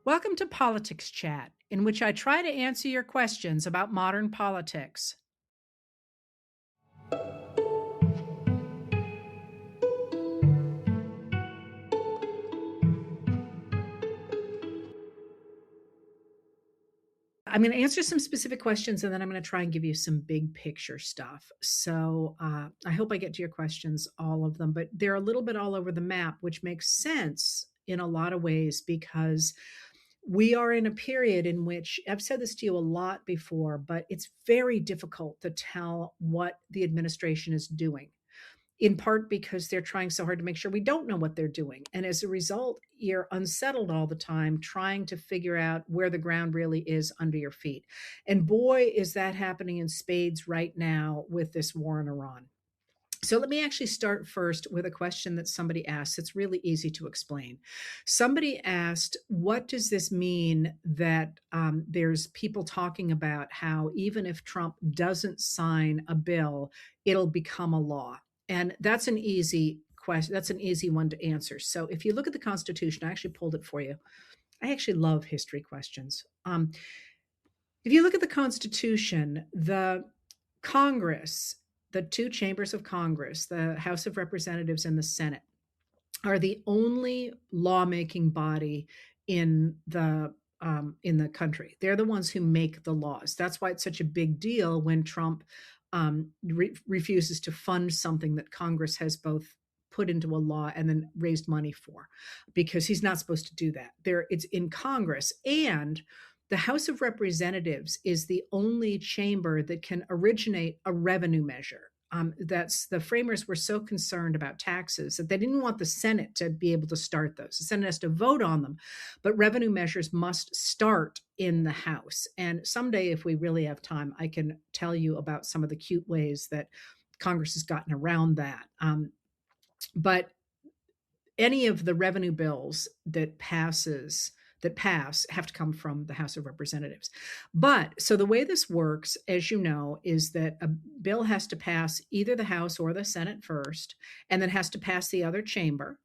Welcome to Politics Chat, in which I try to answer your questions about modern politics. I'm going to answer some specific questions and then I'm going to try and give you some big picture stuff. So I hope I get to your questions, all of them, but they're a little bit all over the map, which makes sense in a lot of ways because we are in a period in which I've said this to you a lot before, but it's very difficult to tell what the administration is doing, in part because they're trying so hard to make sure we don't know what they're doing. And as a result, you're unsettled all the time trying to figure out where the ground really is under your feet. And boy, is that happening in spades right now with this war in Iran. So let me actually start first with a question that somebody asked. It's really easy to explain. Somebody asked, what does this mean that there's people talking about how even if Trump doesn't sign a bill, it'll become a law? And that's an easy question. That's an easy one to answer. So if you look at the Constitution, I actually pulled it for you. I actually love history questions. If you look at the Constitution, the Congress, the two chambers of Congress, the House of Representatives and the Senate, are the only lawmaking body in the country. They're the ones who make the laws. That's why it's such a big deal when Trump refuses to fund something that Congress has both put into a law and then raised money for, because he's not supposed to do that. It's in Congress, and the House of Representatives is the only chamber that can originate a revenue measure. That's the framers were so concerned about taxes that they didn't want the Senate to be able to start those. The Senate has to vote on them, but revenue measures must start in the House. And someday, if we really have time, I can tell you about some of the cute ways that Congress has gotten around that. But any of the revenue bills that pass have to come from the House of Representatives. But so the way this works, as you know, is that a bill has to pass either the House or the Senate first, and then has to pass the other chamber.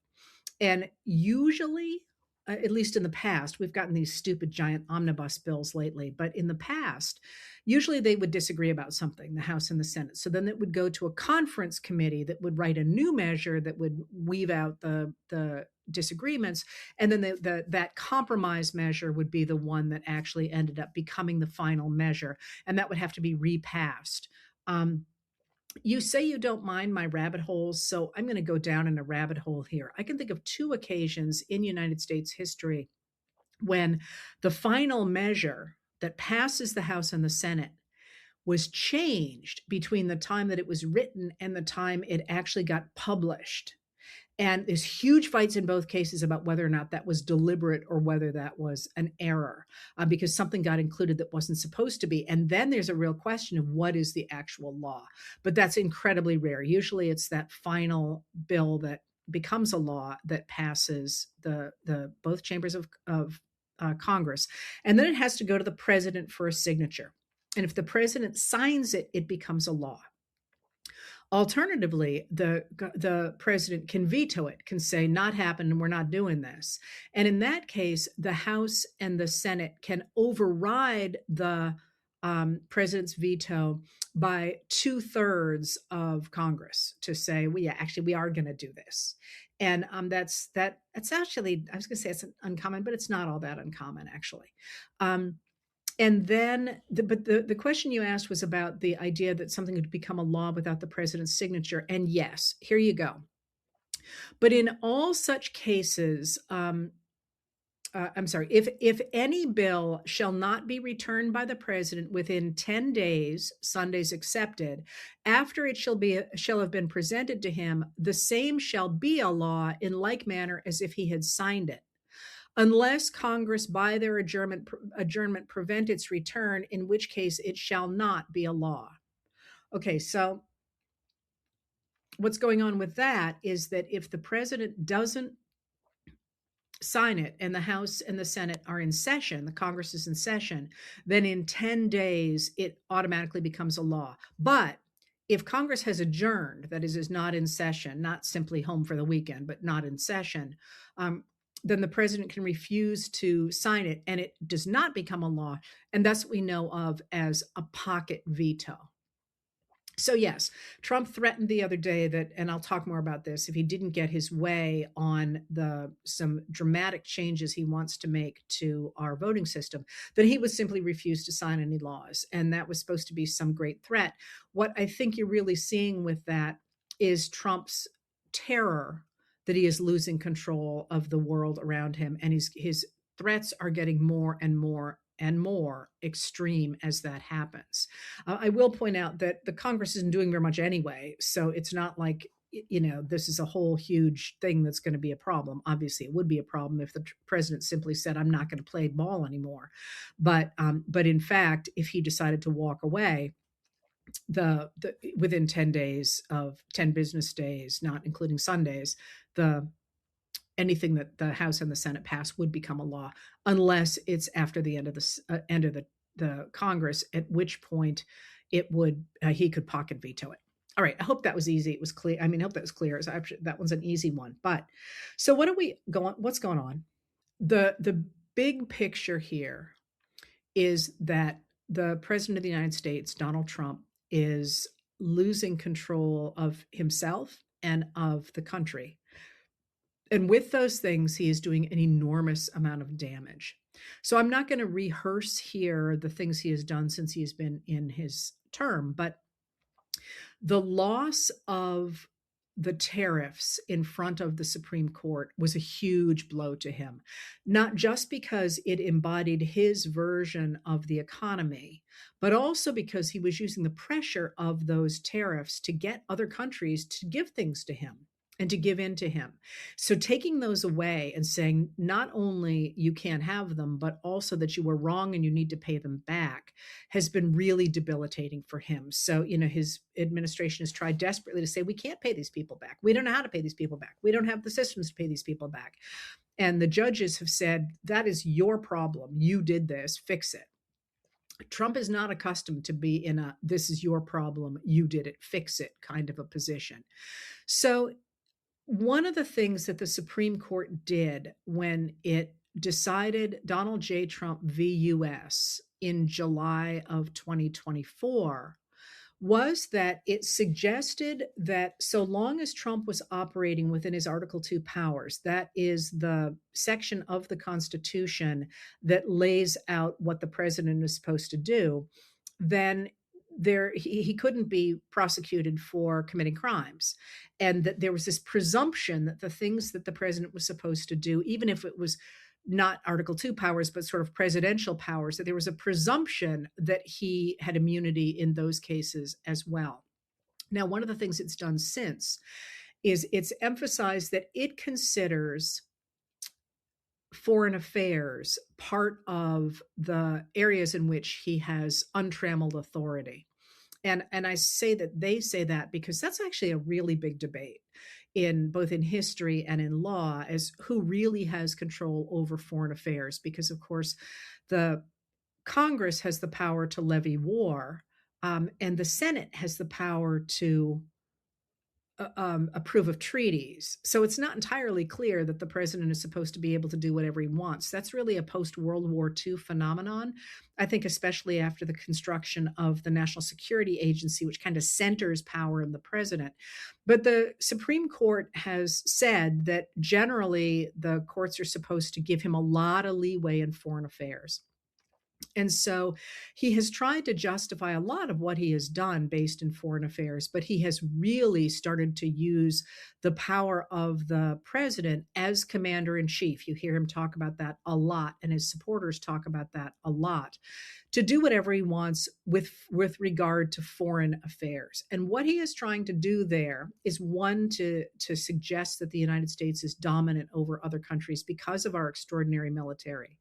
And usually, at least in the past, we've gotten these stupid giant omnibus bills lately, but in the past, usually they would disagree about something, the House and the Senate. So then it would go to a conference committee that would write a new measure that would weave out the disagreements. And then that compromise measure would be the one that actually ended up becoming the final measure. And that would have to be repassed. You say you don't mind my rabbit holes, so I'm going to go down in a rabbit hole here. I can think of two occasions in United States history when the final measure that passes the House and the Senate was changed between the time that it was written and the time it actually got published. And there's huge fights in both cases about whether or not that was deliberate or whether that was an error, because something got included that wasn't supposed to be. And then there's a real question of what is the actual law. But that's incredibly rare. Usually it's that final bill that becomes a law that passes the both chambers of Congress. And then it has to go to the president for a signature. And if the president signs it, it becomes a law. Alternatively, the president can veto it, can say, not happening, we're not doing this. And in that case, the House and the Senate can override the president's veto by 2/3 of Congress to say, well, yeah, actually, we are going to do this. And that's actually, I was going to say it's uncommon, but it's not all that uncommon, actually. And then, the question you asked was about the idea that something could become a law without the president's signature. And yes, here you go. But in all such cases, I'm sorry, if any bill shall not be returned by the president within 10 days, Sundays excepted, after it shall have been presented to him, the same shall be a law in like manner as if he had signed it, unless Congress by their adjournment prevent its return, in which case it shall not be a law. Okay, so what's going on with that is that if the president doesn't sign it and the House and the Senate are in session, the Congress is in session, then in 10 days it automatically becomes a law. But if Congress has adjourned, that is not in session, not simply home for the weekend, but not in session, then the president can refuse to sign it and it does not become a law. And that's what we know of as a pocket veto. So, yes, Trump threatened the other day that, and I'll talk more about this, if he didn't get his way on the some dramatic changes he wants to make to our voting system, that he would simply refuse to sign any laws. And that was supposed to be some great threat. What I think you're really seeing with that is Trump's terror that he is losing control of the world around him. And his threats are getting more and more and more extreme as that happens. I will point out that the Congress isn't doing very much anyway, so it's not like this is a whole huge thing that's going to be a problem. Obviously, it would be a problem if the president simply said, "I'm not going to play ball anymore." But in fact, if he decided to walk away, the within 10 days of 10 business days, not including Sundays, the anything that the House and the Senate pass would become a law, unless it's after the end of the Congress, at which point it would he could pocket veto it. All right, I hope that was easy. It was clear. I mean, I hope that was clear. So that one's an easy one. But so what are we going? What's going on? The big picture here is that the president of the United States, Donald Trump, is losing control of himself and of the country. And with those things, he is doing an enormous amount of damage. So I'm not going to rehearse here the things he has done since he has been in his term, but the loss of the tariffs in front of the Supreme Court was a huge blow to him, not just because it embodied his version of the economy, but also because he was using the pressure of those tariffs to get other countries to give things to him and to give in to him. So taking those away and saying not only you can't have them, but also that you were wrong and you need to pay them back has been really debilitating for him. So, his administration has tried desperately to say, we can't pay these people back. We don't know how to pay these people back. We don't have the systems to pay these people back. And the judges have said, that is your problem. You did this, fix it. Trump is not accustomed to be in a, this is your problem, you did it, fix it kind of a position. So one of the things that the Supreme Court did when it decided Donald J. Trump v. US in July of 2024 was that it suggested that so long as Trump was operating within his Article 2 powers, that is the section of the Constitution that lays out what the president is supposed to do, then he couldn't be prosecuted for committing crimes, and that there was this presumption that the things that the president was supposed to do, even if it was not Article 2 powers, but sort of presidential powers, that there was a presumption that he had immunity in those cases as well. Now, one of the things it's done since is it's emphasized that it considers foreign affairs part of the areas in which he has untrammeled authority. And I say that they say that because that's actually a really big debate in both in history and in law as who really has control over foreign affairs. Because of course, the Congress has the power to levy war, and the Senate has the power to approve of treaties. So it's not entirely clear that the president is supposed to be able to do whatever he wants. That's really a post-World War II phenomenon. I think especially after the construction of the National Security Agency, which kind of centers power in the president. But the Supreme Court has said that generally the courts are supposed to give him a lot of leeway in foreign affairs. And so he has tried to justify a lot of what he has done based in foreign affairs, but he has really started to use the power of the president as commander in chief. You hear him talk about that a lot, and his supporters talk about that a lot, to do whatever he wants with regard to foreign affairs. And what he is trying to do there is, one, to suggest that the United States is dominant over other countries because of our extraordinary military,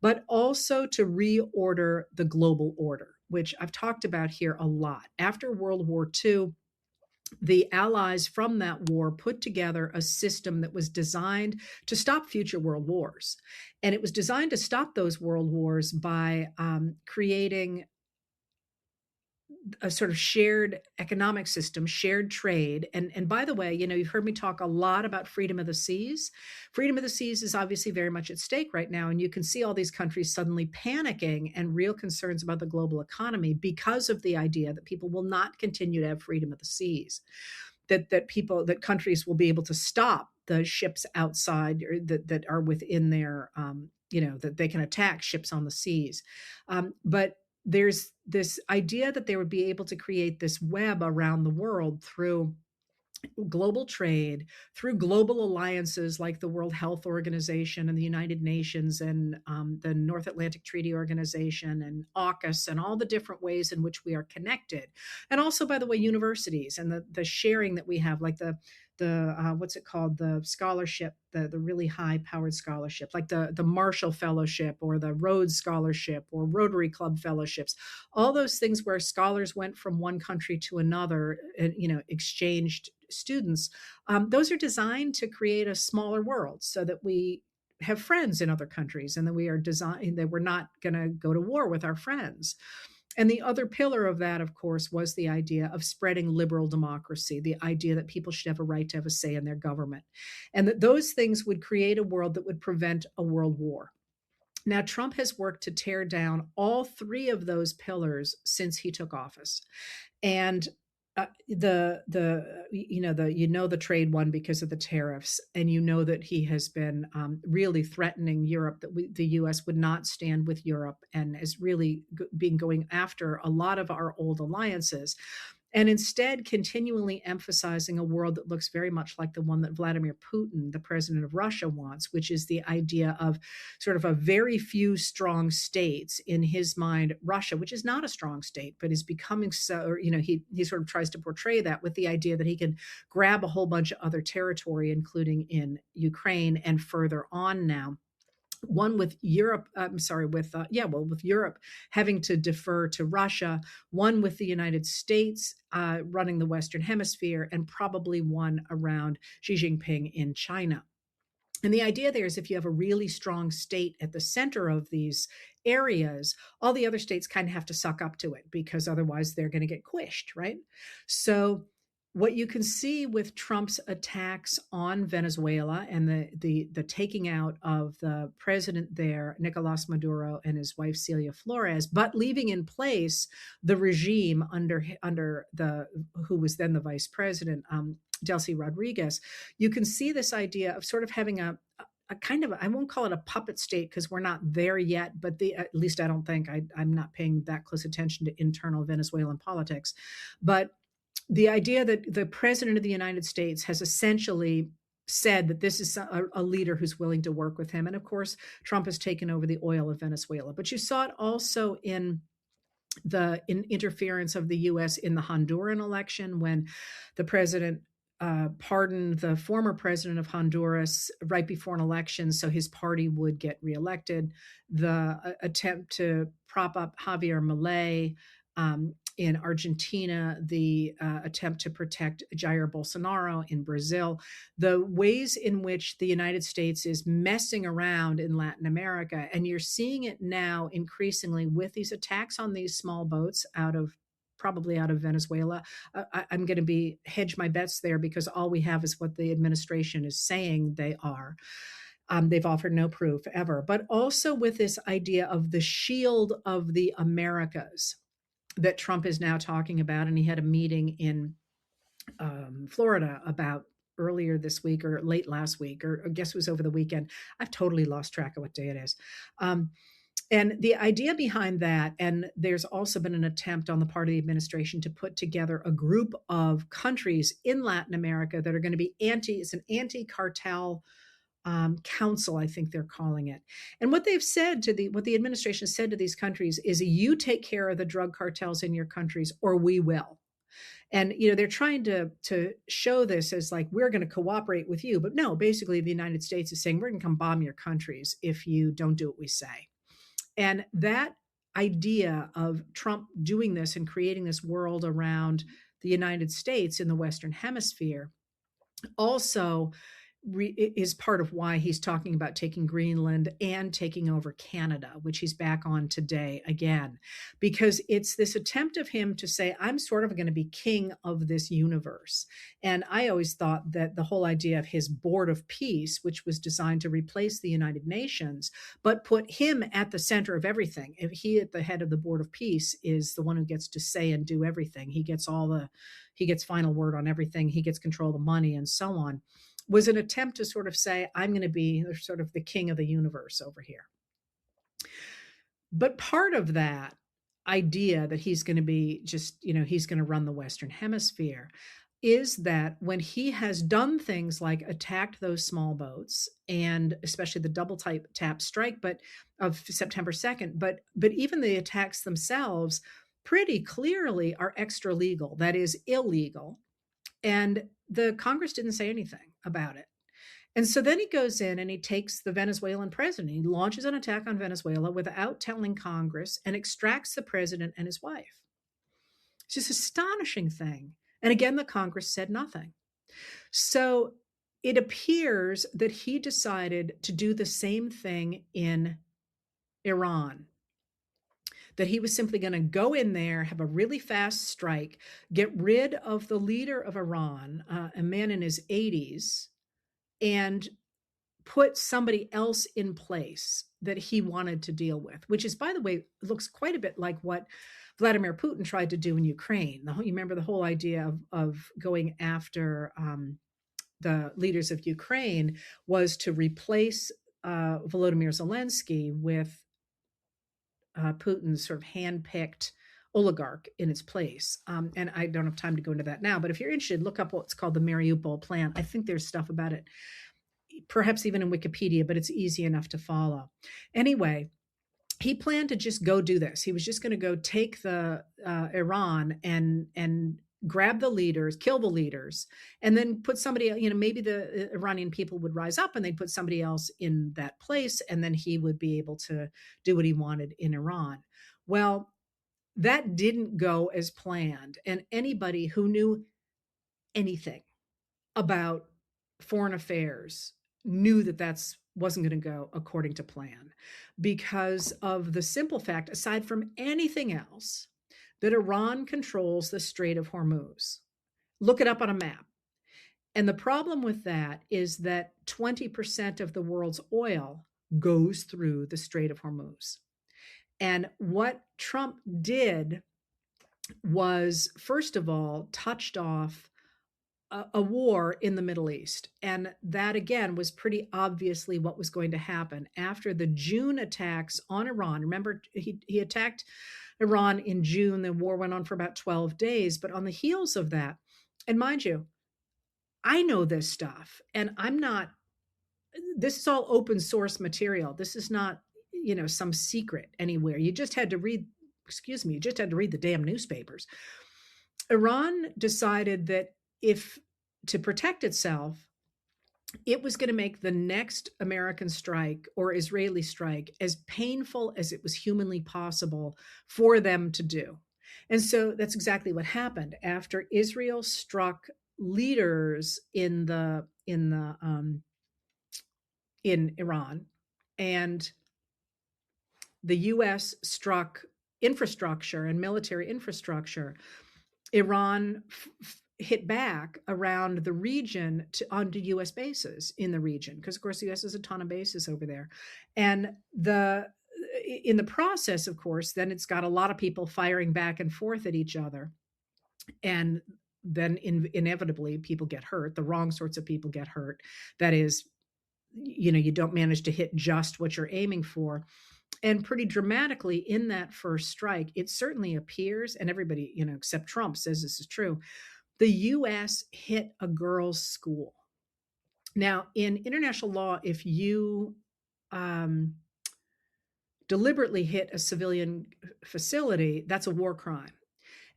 but also to reorder the global order, which I've talked about here a lot. After World War II, the allies from that war put together a system that was designed to stop future world wars. And it was designed to stop those world wars by creating a sort of shared economic system, shared trade. And by the way, you've heard me talk a lot about freedom of the seas. Freedom of the seas is obviously very much at stake right now. And you can see all these countries suddenly panicking and real concerns about the global economy because of the idea that people will not continue to have freedom of the seas, that countries will be able to stop the ships outside, or that are within their, that they can attack ships on the seas. But there's this idea that they would be able to create this web around the world through global trade, through global alliances like the World Health Organization and the United Nations, and the North Atlantic Treaty Organization and AUKUS, and all the different ways in which we are connected. And also, by the way, universities and the sharing that we have, like the what's it called, the scholarship, the really high powered scholarship, like the Marshall Fellowship or the Rhodes Scholarship or Rotary Club fellowships, all those things where scholars went from one country to another and exchanged students. Those are designed to create a smaller world so that we have friends in other countries, and that we are designed that we're not going to go to war with our friends. And the other pillar of that, of course, was the idea of spreading liberal democracy, the idea that people should have a right to have a say in their government, and that those things would create a world that would prevent a world war. Now, Trump has worked to tear down all three of those pillars since he took office. And the trade one because of the tariffs, and that he has been really threatening Europe, that the U.S. would not stand with Europe, and is really being going after a lot of our old alliances, and instead continually emphasizing a world that looks very much like the one that Vladimir Putin, the president of Russia, wants, which is the idea of sort of a very few strong states. In his mind, Russia, which is not a strong state, but is becoming so, he sort of tries to portray that with the idea that he can grab a whole bunch of other territory, including in Ukraine and further on now. One with Europe, I'm sorry, with Europe having to defer to Russia, one with the United States running the Western Hemisphere, and probably one around Xi Jinping in China. And the idea there is, if you have a really strong state at the center of these areas, all the other states kind of have to suck up to it, because otherwise they're going to get squished, right? So what you can see with Trump's attacks on Venezuela and the taking out of the president there, Nicolas Maduro, and his wife Celia Flores, but leaving in place the regime under the who was then the vice president, Delcy Rodriguez. You can see this idea of sort of having a kind of, I won't call it a puppet state because we're not there yet, but at least I don't think, I'm not paying that close attention to internal Venezuelan politics, but the idea that the president of the United States has essentially said that this is a leader who's willing to work with him. And of course, Trump has taken over the oil of Venezuela. But you saw it also in the interference of the U.S. in the Honduran election, when the president pardoned the former president of Honduras right before an election so his party would get reelected. The attempt to prop up Javier Milei in Argentina, the attempt to protect Jair Bolsonaro in Brazil, the ways in which the United States is messing around in Latin America. And you're seeing it now increasingly with these attacks on these small boats probably out of Venezuela. I'm going to hedge my bets there, because all we have is what the administration is saying they are. They've offered no proof ever. But also with this idea of the shield of the Americas that Trump is now talking about. And he had a meeting in Florida about earlier this week or late last week, or I guess it was over the weekend. I've totally lost track of what day it is. And the idea behind that, and there's also been an attempt on the part of the administration to put together a group of countries in Latin America that are going to be it's an anti-cartel council, I think they're calling it. And what they've said what the administration said to these countries is, you take care of the drug cartels in your countries, or we will. And they're trying to show this as like, we're going to cooperate with you, but no, basically the United States is saying, we're going to come bomb your countries if you don't do what we say. And that idea of Trump doing this and creating this world around the United States in the Western Hemisphere also is part of why he's talking about taking Greenland and taking over Canada, which he's back on today again, because it's this attempt of him to say, I'm sort of going to be king of this universe. And I always thought that the whole idea of his Board of Peace, which was designed to replace the United Nations, but put him at the center of everything. If he at the head of the Board of Peace is the one who gets to say and do everything, he gets final word on everything, he gets control of the money and so on, was an attempt to sort of say, I'm going to be sort of the king of the universe over here. But part of that idea that he's going to be just, he's going to run the Western Hemisphere is that when he has done things like attacked those small boats, and especially the double tap strike but of September 2nd, but even the attacks themselves pretty clearly are extra legal, that is illegal, and the Congress didn't say anything about it. And so then he goes in and he takes the Venezuelan president. He launches an attack on Venezuela without telling Congress and extracts the president and his wife. It's just an astonishing thing. And again, the Congress said nothing. So it appears that he decided to do the same thing in Iran, that he was simply going to go in there, have a really fast strike, get rid of the leader of Iran, a man in his 80s, and put somebody else in place that he wanted to deal with, which is, by the way, looks quite a bit like what Vladimir Putin tried to do in Ukraine. You remember the whole idea of going after the leaders of Ukraine was to replace Volodymyr Zelensky with Putin's sort of hand-picked oligarch in its place. And I don't have time to go into that now, but if you're interested, look up what's called the Mariupol Plan. I think there's stuff about it, perhaps even in Wikipedia, but it's easy enough to follow. Anyway, he planned to just go do this. He was just going to go take the Iran and grab the leaders, kill the leaders, and then put somebody, maybe the Iranian people would rise up and they'd put somebody else in that place, and then he would be able to do what he wanted in Iran. Well, that didn't go as planned. And anybody who knew anything about foreign affairs knew that that's wasn't going to go according to plan, because of the simple fact, aside from anything else, that Iran controls the Strait of Hormuz. Look it up on a map. And the problem with that is that 20% of the world's oil goes through the Strait of Hormuz. And what Trump did was, first of all, touched off a war in the Middle East. And that, again, was pretty obviously what was going to happen after the June attacks on Iran. Remember, he attacked Iran in June. The war went on for about 12 days. But on the heels of that, and mind you, I know this stuff, and this is all open source material. This is not, some secret anywhere. You just had to read the damn newspapers. Iran decided that to protect itself, it was going to make the next American strike or Israeli strike as painful as it was humanly possible for them to do. And so that's exactly what happened. After Israel struck leaders in Iran, and the US struck infrastructure and military infrastructure, Iran hit back around the region onto U.S. bases in the region, because, of course, the U.S. has a ton of bases over there. And in the process, of course, then it's got a lot of people firing back and forth at each other. And then inevitably people get hurt. The wrong sorts of people get hurt. That is, you don't manage to hit just what you're aiming for. And pretty dramatically in that first strike, it certainly appears, and everybody, except Trump says this is true, the U.S. hit a girls' school. Now, in international law, if you deliberately hit a civilian facility, that's a war crime.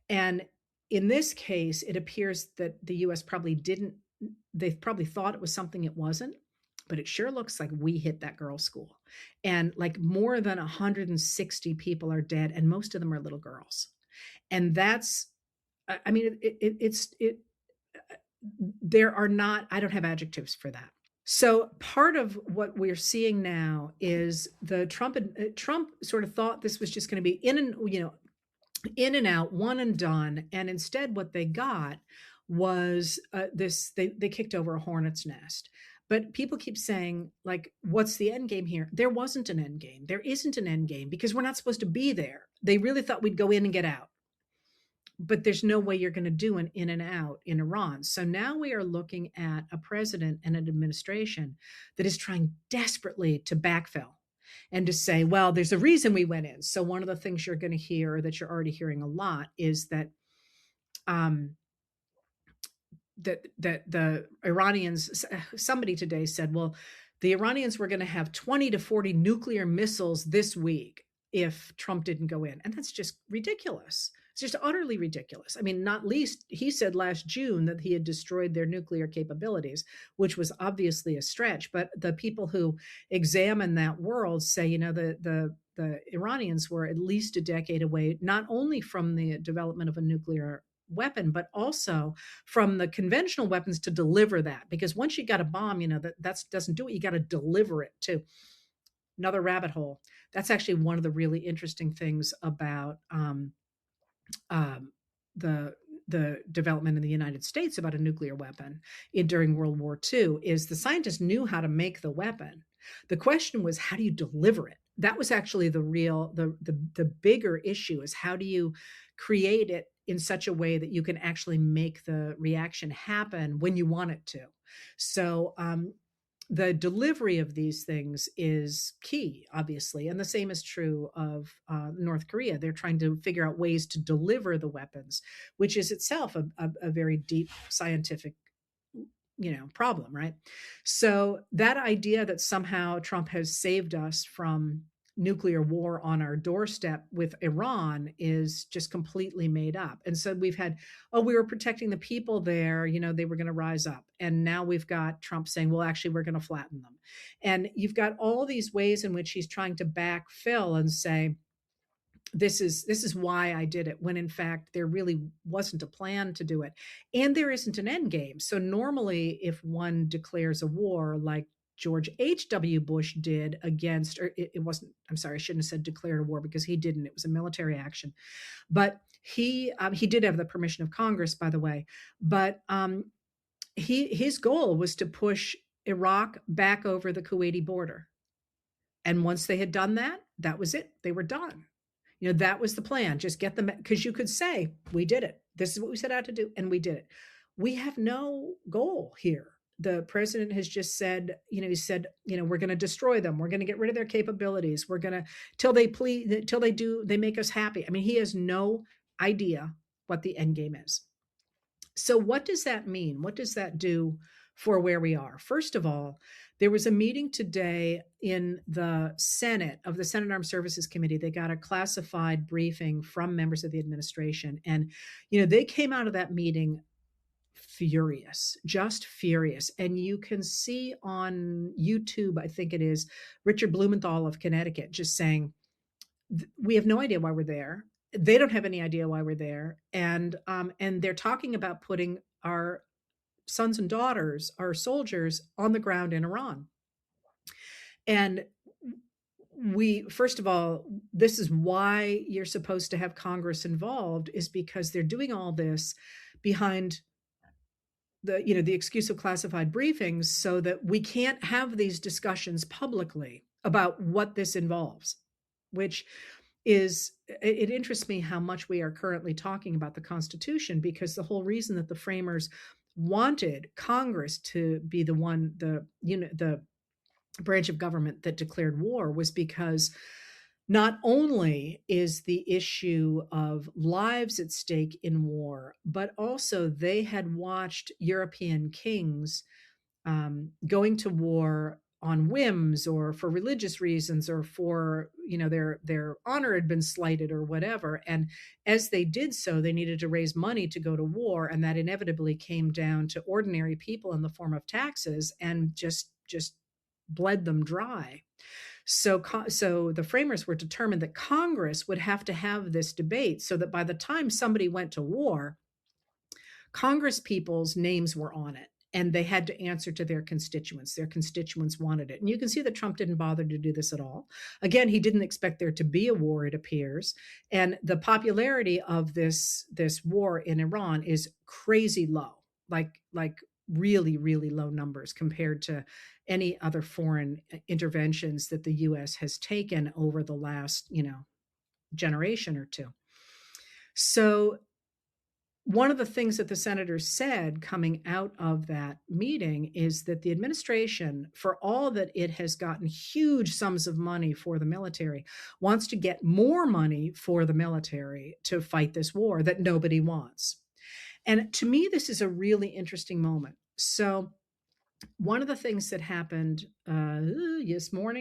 And in this case, it appears that the U.S. they probably thought it was something it wasn't, but it sure looks like we hit that girls' school. And like more than 160 people are dead, and most of them are little girls. And that's, there are not, I don't have adjectives for that. So part of what we're seeing now is the Trump sort of thought this was just going to be in and out, one and done, and instead what they got was this they kicked over a hornet's nest. But people keep saying, like, what's the end game here? There wasn't an end game. There isn't an end game because we're not supposed to be there. They really thought we'd go in and get out, but there's no way you're going to do an in and out in Iran. So now we are looking at a president and an administration that is trying desperately to backfill and to say, well, there's a reason we went in. So one of the things you're going to hear, that you're already hearing a lot, is that um, that the Iranians, somebody today said, well, the Iranians were going to have 20 to 40 nuclear missiles this week if Trump didn't go in. And that's just ridiculous. It's just utterly ridiculous. I mean, not least, he said last June that he had destroyed their nuclear capabilities, which was obviously a stretch. But the people who examine that world say, the Iranians were at least a decade away, not only from the development of a nuclear weapon, but also from the conventional weapons to deliver that. Because once you got a bomb, that doesn't do it. You got to deliver it too. Another rabbit hole. That's actually one of the really interesting things about um, the development in the United States about a nuclear weapon during World War II is the scientists knew how to make the weapon. The question was, how do you deliver it? That was actually the bigger issue, is how do you create it in such a way that you can actually make the reaction happen when you want it to. So the delivery of these things is key, obviously. And the same is true of North Korea. They're trying to figure out ways to deliver the weapons, which is itself a very deep scientific problem, right? So that idea that somehow Trump has saved us from nuclear war on our doorstep with Iran is just completely made up. And so we've had, oh, we were protecting the people there, they were going to rise up. And now we've got Trump saying, well, actually, we're going to flatten them. And you've got all these ways in which he's trying to backfill and say, this is why I did it, when in fact there really wasn't a plan to do it, and there isn't an end game. So normally, if one declares a war like George H.W. Bush did against, or it wasn't, I'm sorry, I shouldn't have said declared a war, because he didn't. It was a military action, but he did have the permission of Congress, by the way. But his goal was to push Iraq back over the Kuwaiti border, and once they had done that, that was it. They were done. That was the plan. Just get them, because you could say, we did it. This is what we set out to do, and we did it. We have no goal here. The president has just said, he said, we're going to destroy them. We're going to get rid of their capabilities. We're going to, till they make us happy. I mean, he has no idea what the end game is. So what does that mean? What does that do for where we are? First of all, there was a meeting today in the Senate of the Senate Armed Services Committee. They got a classified briefing from members of the administration. And, they came out of that meeting furious, just furious. And you can see on YouTube, I think it is, Richard Blumenthal of Connecticut just saying, we have no idea why we're there. They don't have any idea why we're there. And they're talking about putting our sons and daughters, our soldiers, on the ground in Iran. And first of all, this is why you're supposed to have Congress involved, is because they're doing all this behind the excuse of classified briefings, so that we can't have these discussions publicly about what this involves, which is, it interests me how much we are currently talking about the Constitution, because the whole reason that the framers wanted Congress to be the branch of government that declared war was because not only is the issue of lives at stake in war, but also they had watched European kings going to war on whims, or for religious reasons, or for their honor had been slighted or whatever. And as they did so, they needed to raise money to go to war, and that inevitably came down to ordinary people in the form of taxes, and just bled them dry. So the framers were determined that Congress would have to have this debate, so that by the time somebody went to war, Congress people's names were on it. and they had to answer to their constituents. Their constituents wanted it. And you can see that Trump didn't bother to do this at all. Again, he didn't expect there to be a war, it appears. And the popularity of this war in Iran is crazy low, like really, really low numbers compared to any other foreign interventions that the US has taken over the last, generation or two. So one of the things that the senators said coming out of that meeting is that the administration, for all that it has gotten huge sums of money for the military, wants to get more money for the military to fight this war that nobody wants. And to me, this is a really interesting moment. So one of the things that happened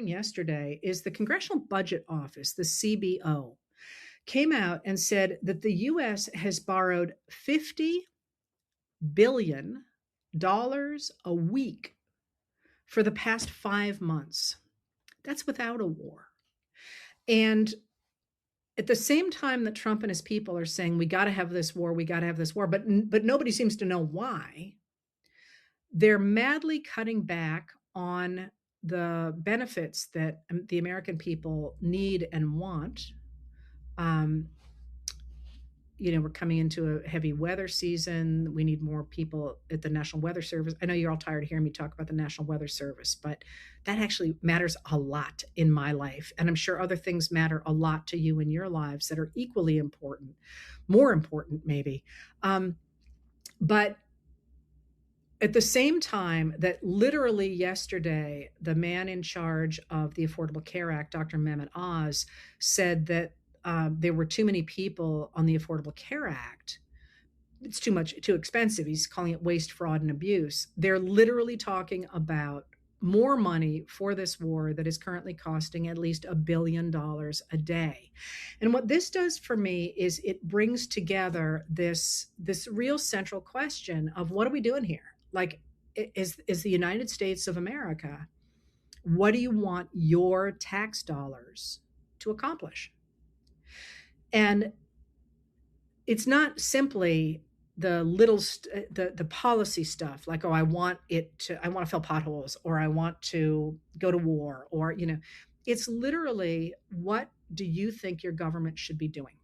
yesterday, is the Congressional Budget Office, the CBO, came out and said that the US has borrowed $50 billion a week for the past 5 months. That's without a war. And at the same time that Trump and his people are saying, we got to have this war, but nobody seems to know why, they're madly cutting back on the benefits that the American people need and want. We're coming into a heavy weather season. We need more people at the National Weather Service. I know you're all tired of hearing me talk about the National Weather Service, but that actually matters a lot in my life. And I'm sure other things matter a lot to you in your lives that are equally important, more important maybe. But at the same time that literally yesterday, the man in charge of the Affordable Care Act, Dr. Mehmet Oz, said that there were too many people on the Affordable Care Act. It's too expensive. He's calling it waste, fraud, and abuse. They're literally talking about more money for this war that is currently costing at least $1 billion a day. And what this does for me is it brings together this real central question of what are we doing here? Like, is the United States of America, what do you want your tax dollars to accomplish? And it's not simply the little the policy stuff, like, oh, I want to fill potholes, or I want to go to war, or it's literally, what do you think your government should be doing?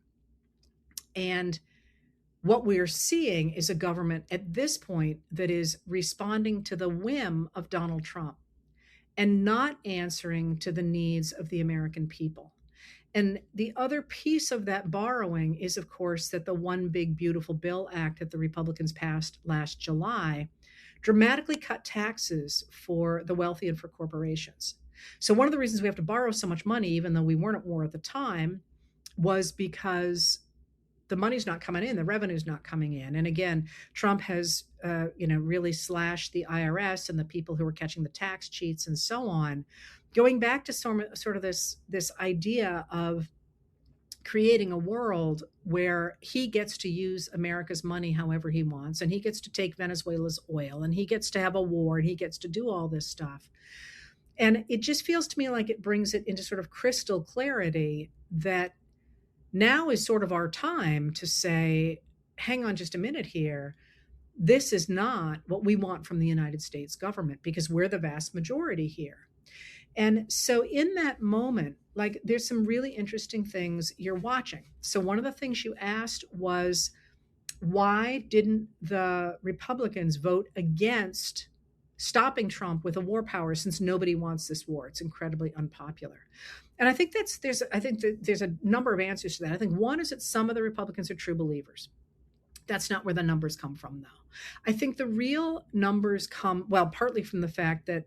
And what we're seeing is a government at this point that is responding to the whim of Donald Trump and not answering to the needs of the American people. And the other piece of that borrowing is, of course, that the One Big Beautiful Bill Act that the Republicans passed last July dramatically cut taxes for the wealthy and for corporations. So one of the reasons we have to borrow so much money, even though we weren't at war at the time, was because the money's not coming in, the revenue's not coming in. And again, Trump has, really slashed the IRS and the people who were catching the tax cheats and so on, going back to sort of this idea of creating a world where he gets to use America's money however he wants, and he gets to take Venezuela's oil, and he gets to have a war, and he gets to do all this stuff. And it just feels to me like it brings it into sort of crystal clarity that now is sort of our time to say, hang on just a minute here. This is not what we want from the United States government, because we're the vast majority here. And so in that moment, like, there's some really interesting things you're watching. So one of the things you asked was, why didn't the Republicans vote against stopping Trump with a war power, since nobody wants this war? It's incredibly unpopular. And I think there's a number of answers to that. I think one is that some of the Republicans are true believers. That's not where the numbers come from, though. I think the real numbers come, well, partly from the fact that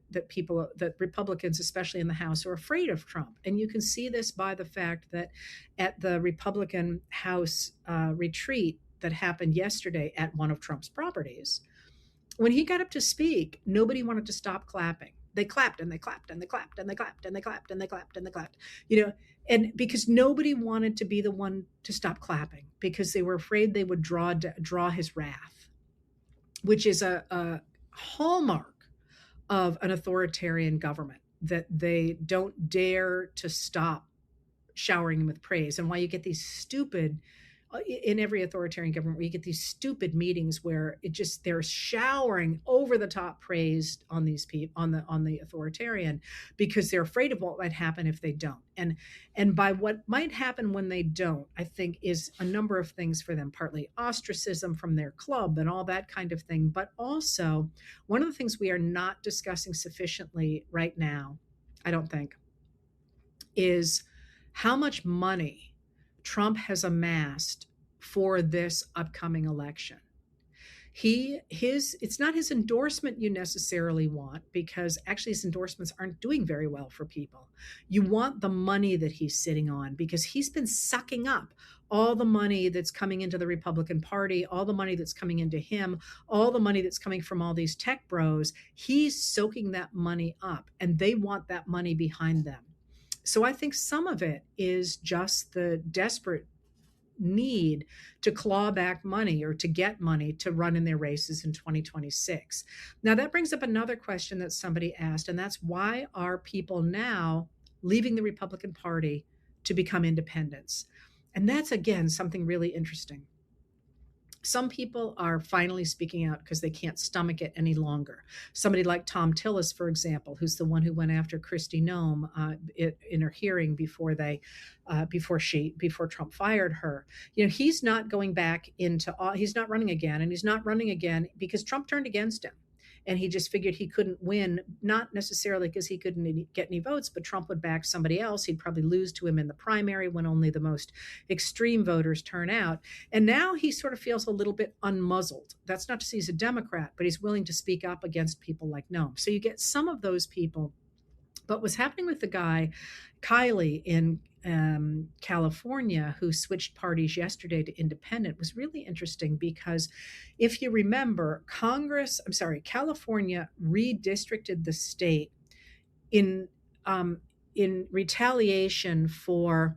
Republicans, especially in the House, are afraid of Trump. And you can see this by the fact that at the Republican House retreat that happened yesterday at one of Trump's properties, when he got up to speak, nobody wanted to stop clapping. They clapped and they clapped and they clapped and they clapped and they clapped and they clapped and they clapped, and because nobody wanted to be the one to stop clapping, because they were afraid they would draw his wrath, which is a hallmark of an authoritarian government, that they don't dare to stop showering him with praise. And why you get these stupid, in every authoritarian government where you get these stupid meetings where they're showering over the top praise on these people, on the authoritarian, because they're afraid of what might happen if they don't. And by what might happen when they don't, I think is a number of things for them, partly ostracism from their club and all that kind of thing, but also one of the things we are not discussing sufficiently right now, I don't think, is how much money Trump has amassed for this upcoming election. It's not his endorsement you necessarily want, because actually his endorsements aren't doing very well for people. You want the money that he's sitting on, because he's been sucking up all the money that's coming into the Republican Party, all the money that's coming into him, all the money that's coming from all these tech bros. He's soaking that money up, and they want that money behind them. So I think some of it is just the desperate need to claw back money or to get money to run in their races in 2026. Now, that brings up another question that somebody asked, and that's, why are people now leaving the Republican Party to become independents? And that's, again, something really interesting. Some people are finally speaking out because they can't stomach it any longer. Somebody like Thom Tillis, for example, who's the one who went after Kristi Noem in her hearing before Trump fired her. He's not going back into. He's not running again, and he's not running again because Trump turned against him. And he just figured he couldn't win, not necessarily because he couldn't get any votes, but Trump would back somebody else. He'd probably lose to him in the primary when only the most extreme voters turn out. And now he sort of feels a little bit unmuzzled. That's not to say he's a Democrat, but he's willing to speak up against people like Noem. So you get some of those people. But what's happening with the guy, Kiley, in California, who switched parties yesterday to independent, was really interesting, because if you remember, California redistricted the state in retaliation for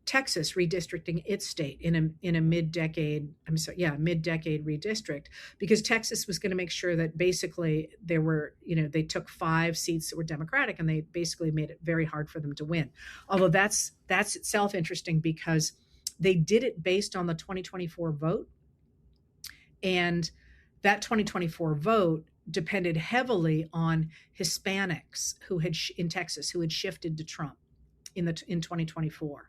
Texas redistricting its state in a mid-decade redistrict, because Texas was going to make sure that basically they took 5 seats that were Democratic, and they basically made it very hard for them to win. Although that's itself interesting, because they did it based on the 2024 vote, and that 2024 vote depended heavily on Hispanics in Texas who had shifted to Trump in 2024.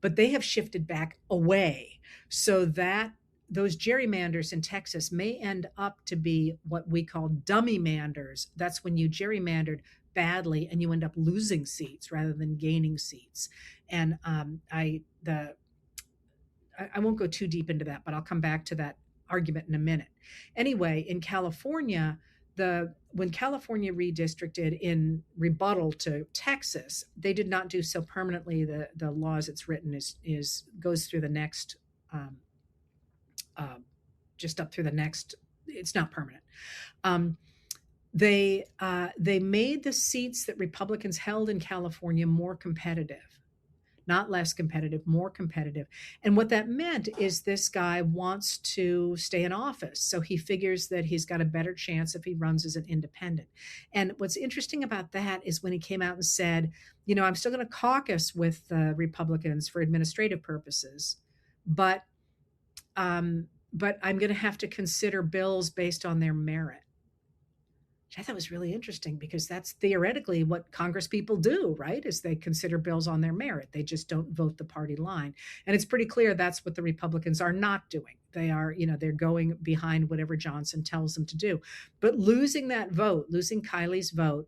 But they have shifted back away, so that those gerrymanders in Texas may end up to be what we call dummy manders. That's when you gerrymandered badly and you end up losing seats rather than gaining seats. And I won't go too deep into that, but I'll come back to that argument in a minute. Anyway, in California, when California redistricted in rebuttal to Texas, they did not do so permanently. The law as it's written goes through the next, just up through the next. It's not permanent. They made the seats that Republicans held in California more competitive. Not less competitive, more competitive. And what that meant is this guy wants to stay in office. So he figures that he's got a better chance if he runs as an independent. And what's interesting about that is when he came out and said, I'm still going to caucus with the Republicans for administrative purposes, but I'm going to have to consider bills based on their merit. I thought was really interesting, because that's theoretically what Congress people do, right? Is they consider bills on their merit. They just don't vote the party line. And it's pretty clear that's what the Republicans are not doing. They are, they're going behind whatever Johnson tells them to do. But losing that vote, losing Kiley's vote,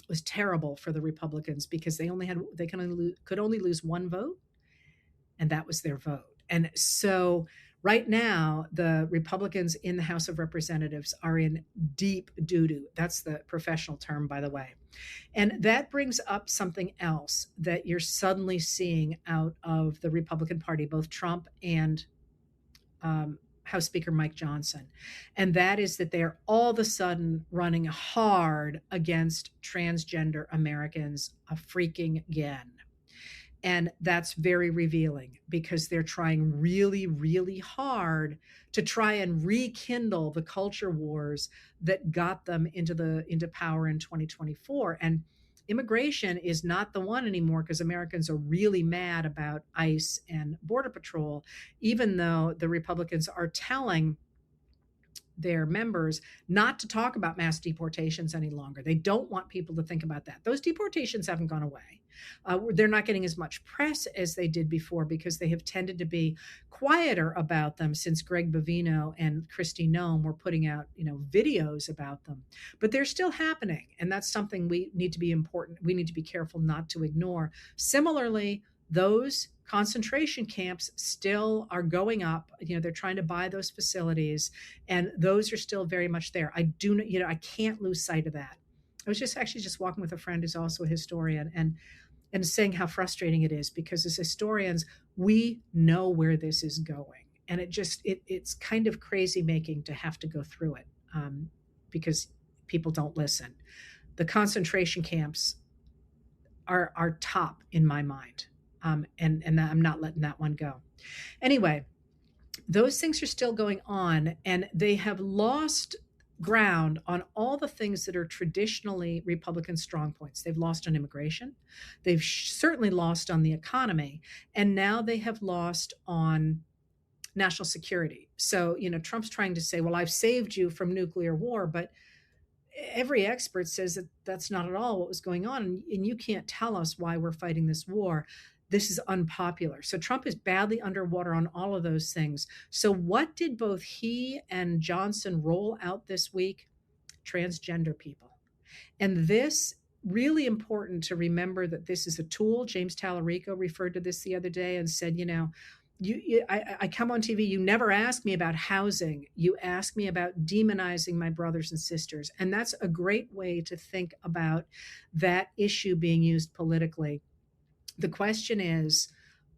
was terrible for the Republicans, because they could only lose one vote, and that was their vote. And so right now, the Republicans in the House of Representatives are in deep doo-doo. That's the professional term, by the way. And that brings up something else that you're suddenly seeing out of the Republican Party, both Trump and House Speaker Mike Johnson. And that is that they're all of a sudden running hard against transgender Americans freaking again. And that's very revealing, because they're trying really, really hard to try and rekindle the culture wars that got them into power in 2024. And immigration is not the one anymore because Americans are really mad about ICE and Border Patrol, even though the Republicans are telling their members not to talk about mass deportations any longer. They don't want people to think about that. Those deportations haven't gone away. They're not getting as much press as they did before because they have tended to be quieter about them since Greg Bovino and Kristi Noem were putting out, videos about them. But they're still happening, and that's something we need to be important. We need to be careful not to ignore. Similarly, those concentration camps still are going up. They're trying to buy those facilities, and those are still very much there. I can't lose sight of that. I was just walking with a friend who's also a historian, and saying how frustrating it is because as historians, we know where this is going, and it's kind of crazy making to have to go through it, because people don't listen. The concentration camps are top in my mind. And I'm not letting that one go. Anyway, those things are still going on, and they have lost ground on all the things that are traditionally Republican strong points. They've lost on immigration. They've certainly lost on the economy. And now they have lost on national security. So, Trump's trying to say, well, I've saved you from nuclear war, but every expert says that that's not at all what was going on. And you can't tell us why we're fighting this war. This is unpopular. So Trump is badly underwater on all of those things. So what did both he and Johnson roll out this week? Transgender people. And this really important to remember that this is a tool. James Tallarico referred to this the other day and said, I come on TV, you never ask me about housing. You ask me about demonizing my brothers and sisters. And that's a great way to think about that issue being used politically. The question is,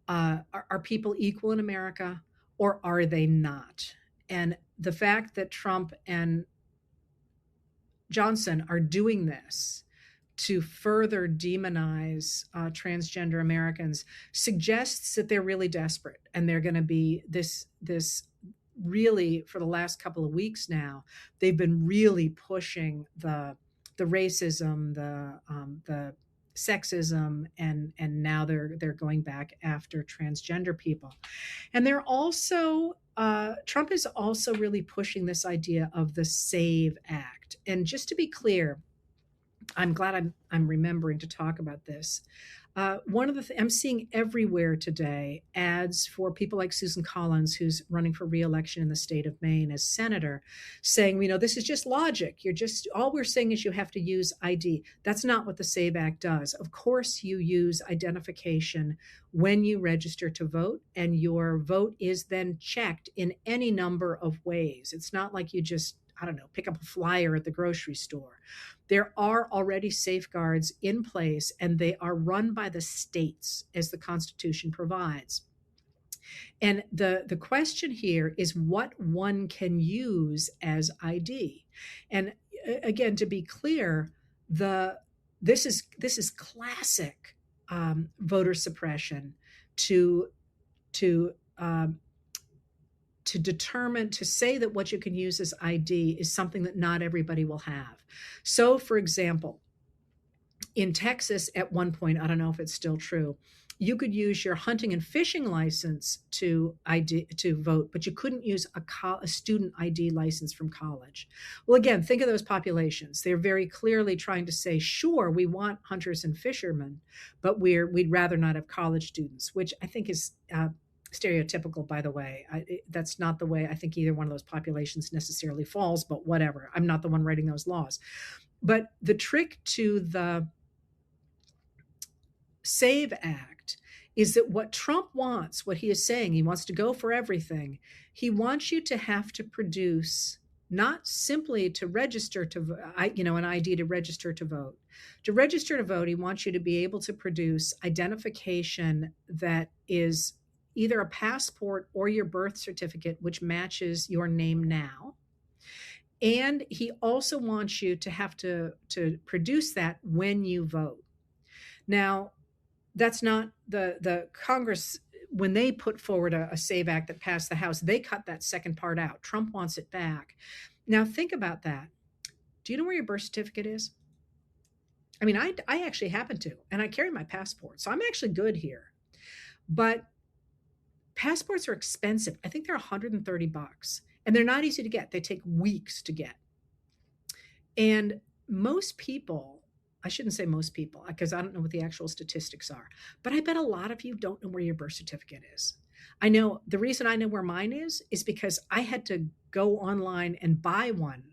are people equal in America, or are they not? And the fact that Trump and Johnson are doing this to further demonize transgender Americans suggests that they're really desperate, and they're going to be this really, for the last couple of weeks now, they've been really pushing the racism, the sexism, and now they're going back after transgender people. And they're also Trump is also really pushing this idea of the SAVE Act. And just to be clear, I'm glad I'm remembering to talk about this. One of the I'm seeing everywhere today ads for people like Susan Collins, who's running for re-election in the state of Maine as senator, saying, this is just logic. All we're saying is you have to use ID. That's not what the SAVE Act does. Of course, you use identification when you register to vote, and your vote is then checked in any number of ways. It's not like you just, pick up a flyer at the grocery store. There are already safeguards in place, and they are run by the states as the Constitution provides. And the question here is what one can use as ID. And again, to be clear, this is classic voter suppression to determine, to say that what you can use as ID is something that not everybody will have. So, for example, in Texas at one point, I don't know if it's still true, you could use your hunting and fishing license to vote, but you couldn't use a student ID license from college. Well, again, think of those populations. They're very clearly trying to say, sure, we want hunters and fishermen, but we'd rather not have college students, which I think is stereotypical, by the way. That's not the way I think either one of those populations necessarily falls, but whatever. I'm not the one writing those laws. But the trick to the SAVE Act is that what Trump wants, what he is saying, he wants to go for everything. He wants you to have to produce, not simply to register to, an ID to register to vote. To register to vote, he wants you to be able to produce identification that is either a passport or your birth certificate, which matches your name now. And he also wants you to have to produce that when you vote. Now, that's not the Congress, when they put forward a SAVE Act that passed the House, they cut that second part out. Trump wants it back. Now, think about that. Do you know where your birth certificate is? I mean, I actually happen to, and I carry my passport, so I'm actually good here. But passports are expensive. I think they're $130, and they're not easy to get. They take weeks to get. And most people, I shouldn't say most people, because I don't know what the actual statistics are, but I bet a lot of you don't know where your birth certificate is. I know the reason I know where mine is because I had to go online and buy one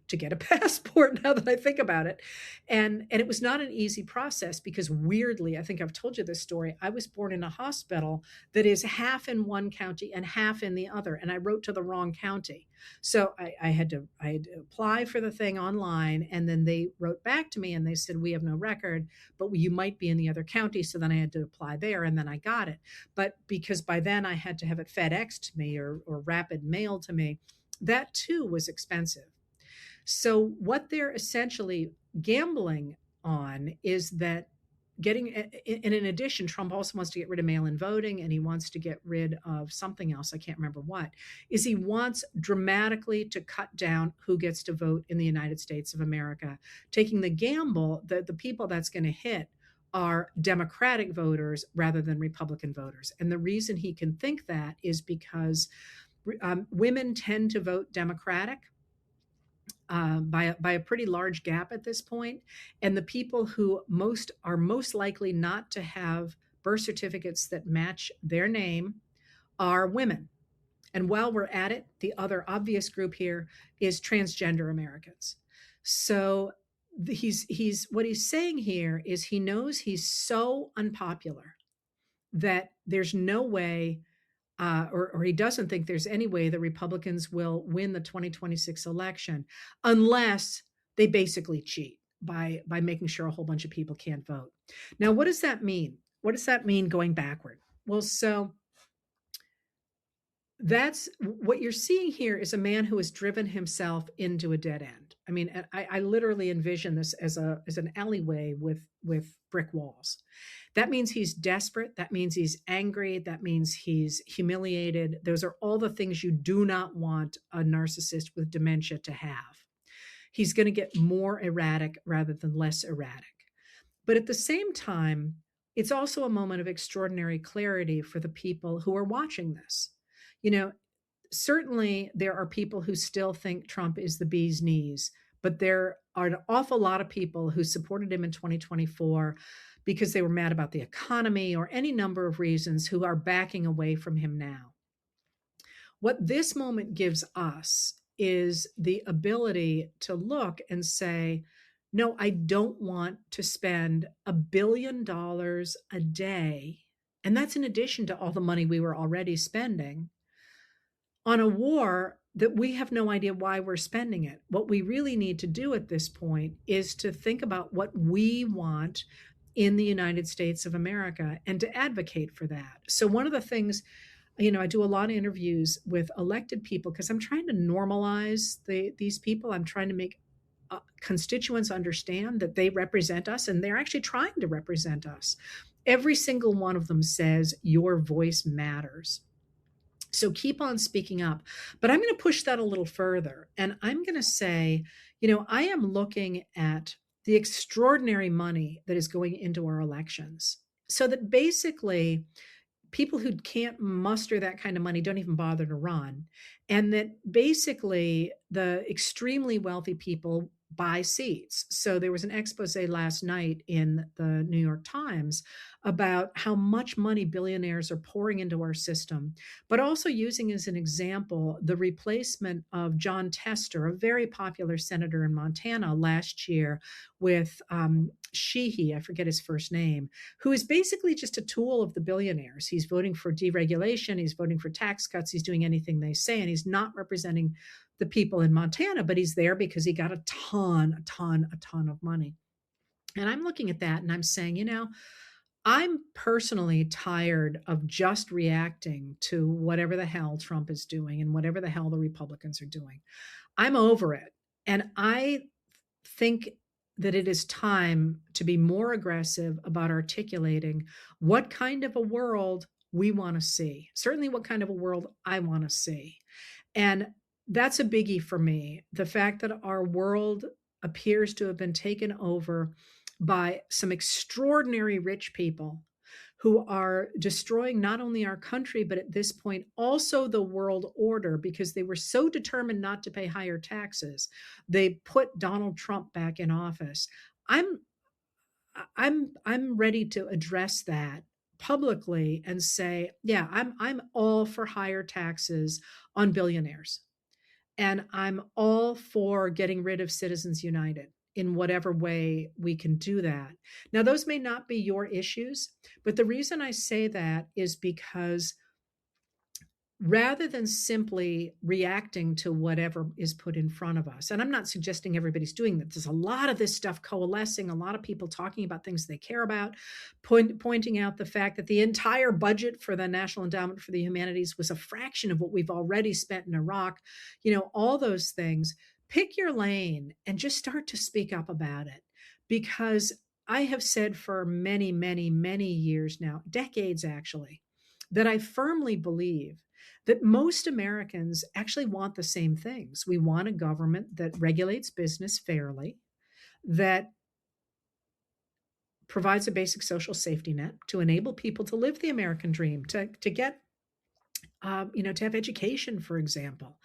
to get a passport now that I think about it. And it was not an easy process because weirdly, I think I've told you this story. I was born in a hospital that is half in one county and half in the other. And I wrote to the wrong county. So I had to apply for the thing online, and then they wrote back to me and they said, we have no record, but you might be in the other county. So then I had to apply there, and then I got it. But because by then I had to have it FedEx to me or rapid mail to me, that too was expensive. So what they're essentially gambling on is that getting, and in addition, Trump also wants to get rid of mail-in voting, and he wants to get rid of something else, I can't remember what, is he wants dramatically to cut down who gets to vote in the United States of America, taking the gamble that the people that's going to hit are Democratic voters rather than Republican voters. And the reason he can think that is because women tend to vote Democratic by a pretty large gap at this point. And the people who most likely not to have birth certificates that match their name are women. And while we're at it, the other obvious group here is transgender Americans. So he's what he's saying here is he knows he's so unpopular that there's no way or he doesn't think there's any way the Republicans will win the 2026 election unless they basically cheat by making sure a whole bunch of people can't vote. Now, what does that mean? What does that mean going backward? Well, so that's what you're seeing here is a man who has driven himself into a dead end. I mean, I literally envision this as an alleyway with brick walls. That means he's desperate. That means he's angry. That means he's humiliated. Those are all the things you do not want a narcissist with dementia to have. He's going to get more erratic rather than less erratic. But at the same time, it's also a moment of extraordinary clarity for the people who are watching this. You know, certainly there are people who still think Trump is the bee's knees, but there are an awful lot of people who supported him in 2024 because they were mad about the economy or any number of reasons who are backing away from him now. What this moment gives us is the ability to look and say, no, I don't want to spend $1 billion a day. And that's in addition to all the money we were already spending on a war that we have no idea why we're spending it. What we really need to do at this point is to think about what we want in the United States of America and to advocate for that. So, one of the things, I do a lot of interviews with elected people because I'm trying to normalize these people. I'm trying to make constituents understand that they represent us and they're actually trying to represent us. Every single one of them says your voice matters. So keep on speaking up. But I'm going to push that a little further. And I'm going to say, I am looking at the extraordinary money that is going into our elections. So that basically people who can't muster that kind of money don't even bother to run. And that basically the extremely wealthy people buy seats. So there was an expose last night in the New York Times about how much money billionaires are pouring into our system, but also using as an example the replacement of John Tester, a very popular senator in Montana last year, with Sheehy, I forget his first name, who is basically just a tool of the billionaires. He's voting for deregulation, he's voting for tax cuts, he's doing anything they say, and he's not representing the people in Montana, but he's there because he got a ton of money. And I'm looking at that and I'm saying, I'm personally tired of just reacting to whatever the hell Trump is doing and whatever the hell the Republicans are doing. I'm over it. And I think that it is time to be more aggressive about articulating what kind of a world we want to see. Certainly what kind of a world I want to see. And that's a biggie for me. The fact that our world appears to have been taken over by some extraordinary rich people who are destroying not only our country, but at this point also the world order, because they were so determined not to pay higher taxes. They put Donald Trump back in office. I'm I'm ready to address that publicly and say, yeah, I'm all for higher taxes on billionaires. And I'm all for getting rid of Citizens United in whatever way we can do that. Now, those may not be your issues, but the reason I say that is because rather than simply reacting to whatever is put in front of us, and I'm not suggesting everybody's doing that. There's a lot of this stuff coalescing, a lot of people talking about things they care about, pointing out the fact that the entire budget for the National Endowment for the Humanities was a fraction of what we've already spent in Iraq. All those things. Pick your lane and just start to speak up about it, because I have said for many, many, many years now, decades actually, that I firmly believe that most Americans actually want the same things. We want a government that regulates business fairly, that provides a basic social safety net to enable people to live the American dream, to get to have education, for example,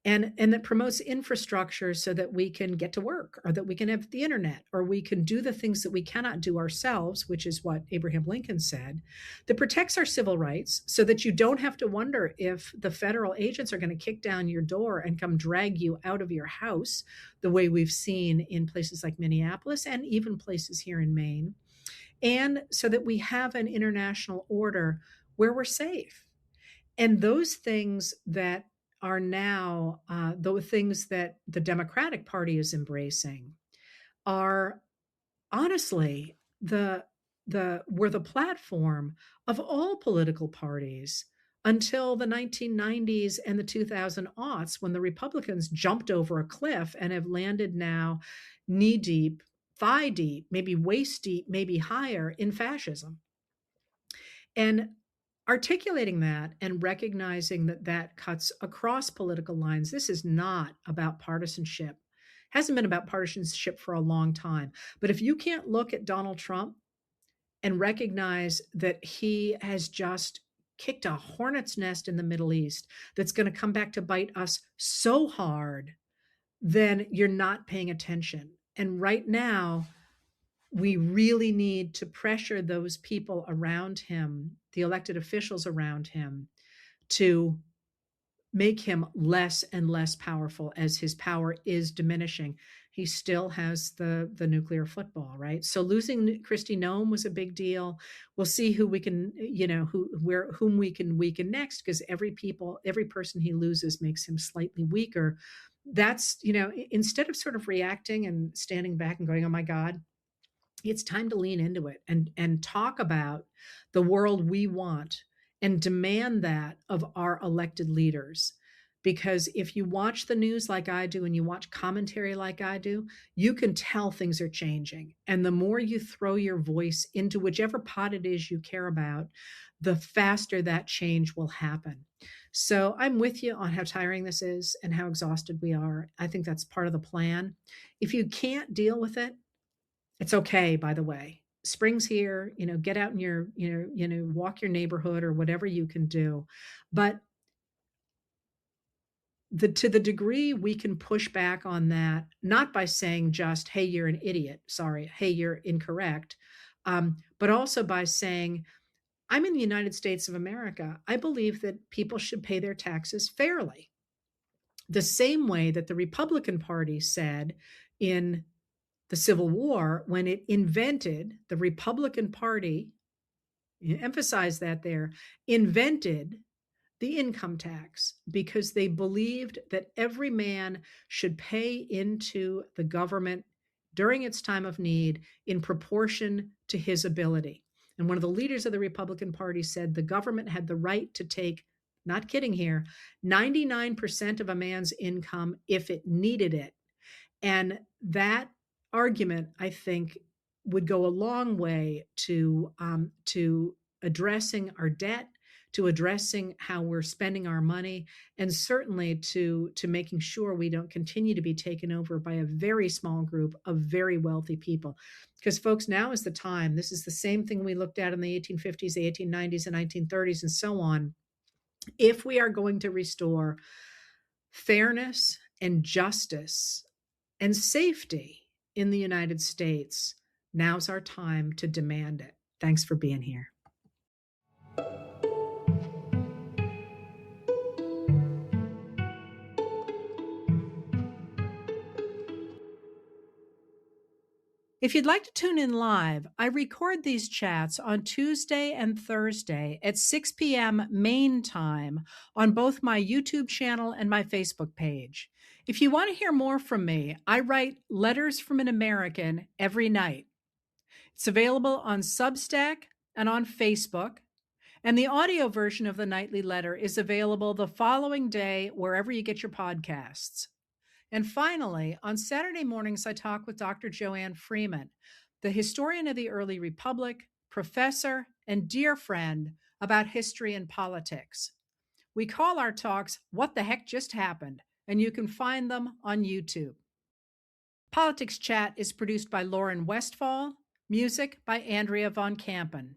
and that promotes infrastructure so that we can get to work, or that we can have the internet, or we can do the things that we cannot do ourselves, which is what Abraham Lincoln said, that protects our civil rights so that you don't have to wonder if the federal agents are going to kick down your door and come drag you out of your house, the way we've seen in places like Minneapolis and even places here in Maine, and so that we have an international order where we're safe. And those things that are now the things that the Democratic Party is embracing are honestly the were the platform of all political parties until the 1990s and the 2000 aughts, when the Republicans jumped over a cliff and have landed now knee deep, thigh deep, maybe waist deep, maybe higher in fascism. And articulating that and recognizing that that cuts across political lines. This is not about partisanship. Hasn't been about partisanship for a long time. But if you can't look at Donald Trump and recognize that he has just kicked a hornet's nest in the Middle East that's going to come back to bite us so hard, then you're not paying attention. And right now, we really need to pressure those people around him, the elected officials around him, to make him less and less powerful as his power is diminishing. He still has the nuclear football, right? So losing Kristi Noem was a big deal. We'll see who we can, whom we can weaken next, because every person he loses makes him slightly weaker. That's, instead of sort of reacting and standing back and going, oh my God, it's time to lean into it and talk about the world we want and demand that of our elected leaders. Because if you watch the news like I do and you watch commentary like I do, you can tell things are changing. And the more you throw your voice into whichever pot it is you care about, the faster that change will happen. So I'm with you on how tiring this is and how exhausted we are. I think that's part of the plan. If you can't deal with it, it's okay, by the way. Spring's here, get out in your, walk your neighborhood or whatever you can do. But to the degree we can push back on that, not by saying just, hey, you're an idiot, sorry, hey, you're incorrect, but also by saying, I'm in the United States of America. I believe that people should pay their taxes fairly. The same way that the Republican Party said in the Civil War, when it invented the Republican Party, emphasize that there, invented the income tax because they believed that every man should pay into the government during its time of need in proportion to his ability. And one of the leaders of the Republican Party said the government had the right to take, not kidding here, 99% of a man's income if it needed it. And that argument, I think, would go a long way to addressing our debt, to addressing how we're spending our money, and certainly to making sure we don't continue to be taken over by a very small group of very wealthy people. Because folks, now is the time. This is the same thing we looked at in the 1850s, the 1890s, and 1930s, and so on. If we are going to restore fairness and justice and safety in the United States, now's our time to demand it. Thanks for being here. If you'd like to tune in live, I record these chats on Tuesday and Thursday at 6 p.m. Maine time on both my YouTube channel and my Facebook page. If you want to hear more from me, I write Letters from an American every night. It's available on Substack and on Facebook, and the audio version of the nightly letter is available the following day wherever you get your podcasts. And finally, on Saturday mornings, I talk with Dr. Joanne Freeman, the historian of the early republic, professor, and dear friend about history and politics. We call our talks What the Heck Just Happened, and you can find them on YouTube. Politics Chat is produced by Lauren Westfall, music by Andrea Von Kampen.